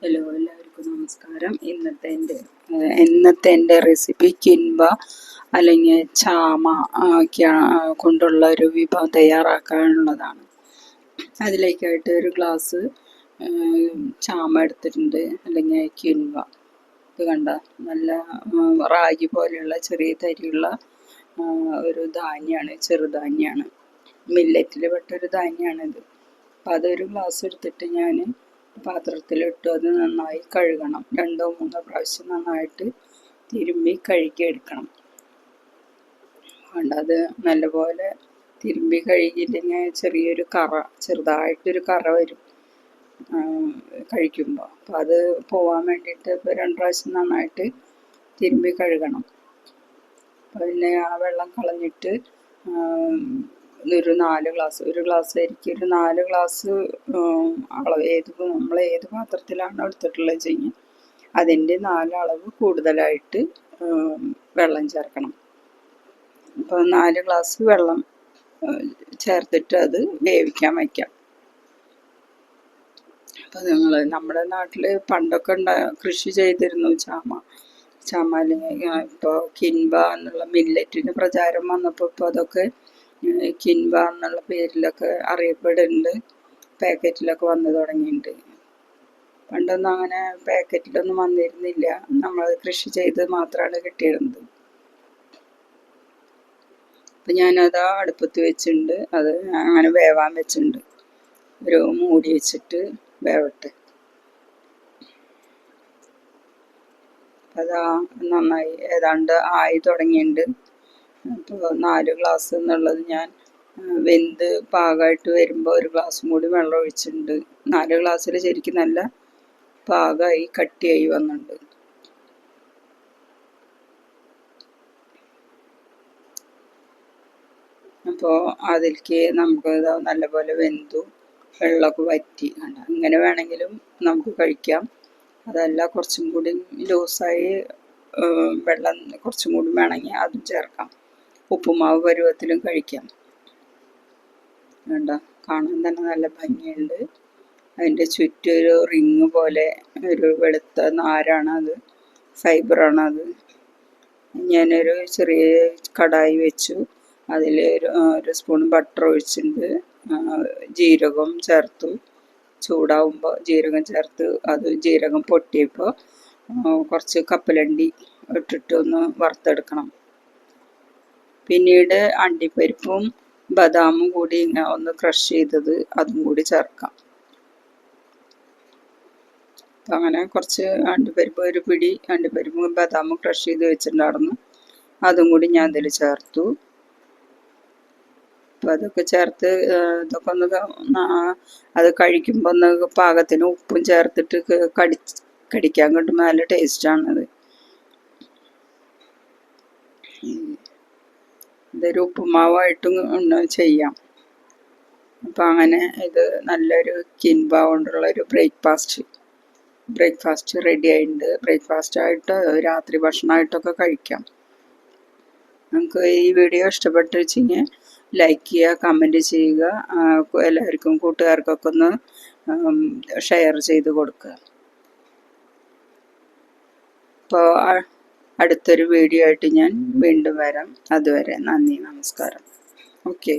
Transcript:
Hello, എല്ലാവർക്കും നമസ്കാരം. ഇന്നത്തെ എൻ്റെ റെസിപ്പി കിൻവ അല്ലെങ്കിൽ ചാമ കൊണ്ടുള്ള ഒരു വിഭവം തയ്യാറാക്കാനുള്ളതാണ്. അതിലേക്കായിട്ട് ഒരു ഗ്ലാസ് ചാമ എടുത്തിട്ടുണ്ട്, അല്ലെങ്കിൽ കിൻവ. ഇത് കണ്ട നല്ല റാഗി പോലെയുള്ള ചെറിയ തരിയുള്ള ഒരു ധാന്യമാണ്, ചെറുധാന്യമാണ്, മില്ലറ്റിൽ പെട്ടൊരു ധാന്യമാണിത്. അപ്പം അതൊരു ഗ്ലാസ് എടുത്തിട്ട് ഞാൻ പാത്രത്തിലിട്ട് അത് നന്നായി കഴുകണം. 2-3 പ്രാവശ്യം നന്നായിട്ട് തിരുമ്മി കഴുകിയെടുക്കണം. അത് നല്ലപോലെ തിരുമ്പി കഴുകിയില്ലെങ്കിൽ ചെറിയൊരു ചെറുതായിട്ടൊരു കറ വരും കഴിക്കുമ്പോൾ. അപ്പം അത് പോവാൻ വേണ്ടിയിട്ട് ഇപ്പോൾ 2 പ്രാവശ്യം നന്നായിട്ട് തിരുമ്പി കഴുകണം. പിന്നെ ആ വെള്ളം കളഞ്ഞിട്ട് ഒരു 4 ഗ്ലാസ് അരിക്ക് ഒരു 4 ഗ്ലാസ് അളവ്, നമ്മൾ ഏത് പാത്രത്തിലാണോ എടുത്തിട്ടുള്ളത് വെച്ചെങ്കിൽ അതിൻ്റെ 4 അളവ് കൂടുതലായിട്ട് വെള്ളം ചേർക്കണം. അപ്പോൾ 4 ഗ്ലാസ് വെള്ളം ചേർത്തിട്ട് അത് വേവിക്കാൻ വയ്ക്കാം. അപ്പോൾ നമ്മുടെ നാട്ടിൽ പണ്ടൊക്കെ കൃഷി ചെയ്തിരുന്നു ചാമ അല്ലെങ്കിൽ ഇപ്പോൾ കിൻവ എന്നുള്ള മില്ലറ്റിന് പ്രചാരം വന്നപ്പോൾ ഇപ്പോൾ അതൊക്കെ കിൻവ എന്നുള്ള പേരിലൊക്കെ അറിയപ്പെടുന്നുണ്ട്, പാക്കറ്റിലൊക്കെ വന്നു തുടങ്ങിയിട്ടുണ്ട്. പണ്ടൊന്നും അങ്ങനെ പാക്കറ്റിലൊന്നും വന്നിരുന്നില്ല, നമ്മൾ കൃഷി ചെയ്ത് മാത്രമാണ് കിട്ടിയിരുന്നത്. അപ്പം ഞാനത് അടുപ്പത്ത് വെച്ചിട്ടുണ്ട്, അത് അങ്ങനെ വേവാൻ വെച്ചിട്ടുണ്ട്. ഒരു മൂടി വെച്ചിട്ട് വേവട്ടെ. അതാ നന്നായി ഏതാണ്ട് ആയി തുടങ്ങിയിട്ടുണ്ട്. അപ്പോൾ 4 ഗ്ലാസ് എന്നുള്ളത് ഞാൻ വെന്ത് പാകമായിട്ട് വരുമ്പോൾ ഒരു ഗ്ലാസും കൂടി വെള്ളം ഒഴിച്ചിട്ടുണ്ട്. 4 ഗ്ലാസ്സിൽ ശരിക്കും നല്ല പാകമായി കട്ടിയായി വന്നിട്ടുണ്ട്. അപ്പോൾ അതിലേക്ക് നമുക്ക് നല്ലപോലെ വെന്തു, വെള്ളമൊക്കെ വറ്റി. ഇങ്ങനെ വേണമെങ്കിലും നമുക്ക് കഴിക്കാം. അതല്ല കുറച്ചും കൂടി ലൂസായി വെള്ളം കുറച്ചും കൂടി വേണമെങ്കിൽ അതും ചേർക്കാം. ഉപ്പുമാവ് പരുവത്തിലും കഴിക്കാം. വേണ്ട, കാണാൻ തന്നെ നല്ല ഭംഗിയുണ്ട്. അതിൻ്റെ ചുറ്റും ഒരു റിങ് പോലെ ഒരു വെളുത്ത നാരാണ്, അത് ഫൈബറാണ്. അത് ഞാനൊരു ചെറിയ കടായി വെച്ചു, അതിൽ ഒരു സ്പൂൺ ബട്ടർ ഒഴിച്ചിട്ടുണ്ട്, ജീരകം ചേർത്തു. ചൂടാവുമ്പോൾ ജീരകം ചേർത്ത് അത് ജീരകം പൊട്ടിയപ്പോൾ കുറച്ച് കപ്പലണ്ടി ഇട്ടിട്ട് ഒന്ന് വറുത്തെടുക്കണം. പിന്നീട് അണ്ടിപ്പരിപ്പും ബദാമും കൂടി ഒന്ന് ക്രഷ് ചെയ്തത് അതും കൂടി ചേർക്കാം. അപ്പം അങ്ങനെ കുറച്ച് ഒരു പിടി അണ്ടിപ്പരിപ്പും ബദാമും ക്രഷ് ചെയ്ത് വെച്ചിട്ടുണ്ടായിരുന്നു, അതും കൂടി ഞാൻ ഇതിൽ ചേർത്തു. അപ്പം അതൊക്കെ ചേർത്ത് ഇതൊക്കെ ഒന്ന് അത് കഴിക്കുമ്പോൾ ഒന്ന് പാകത്തിന് ഉപ്പും ചേർത്തിട്ട് കടിക്കാൻ കിട്ടുമ്പോൾ നല്ല ടേസ്റ്റാണത്. ഇതൊരു ഉപ്പുമാവായിട്ടും ചെയ്യാം. അപ്പം അങ്ങനെ ഇത് നല്ലൊരു കിൻവ കൊണ്ടുള്ളൊരു ബ്രേക്ക്ഫാസ്റ്റ് റെഡി ആയിട്ടുണ്ട്. ബ്രേക്ക്ഫാസ്റ്റായിട്ട് രാത്രി ഭക്ഷണമായിട്ടൊക്കെ കഴിക്കാം. നമുക്ക് ഈ വീഡിയോ ഇഷ്ടപ്പെട്ട് വെച്ചെങ്കിൽ ലൈക്ക് ചെയ്യുക, കമൻറ്റ് ചെയ്യുക, എല്ലാവർക്കും കൂട്ടുകാർക്കൊക്കെ ഒന്ന് ഷെയർ ചെയ്ത് കൊടുക്കുക. അപ്പോൾ അടുത്തൊരു വീഡിയോ ആയിട്ട് ഞാൻ വീണ്ടും വരാം. അതുവരെ നന്ദി, നമസ്കാരം. ഓക്കെ.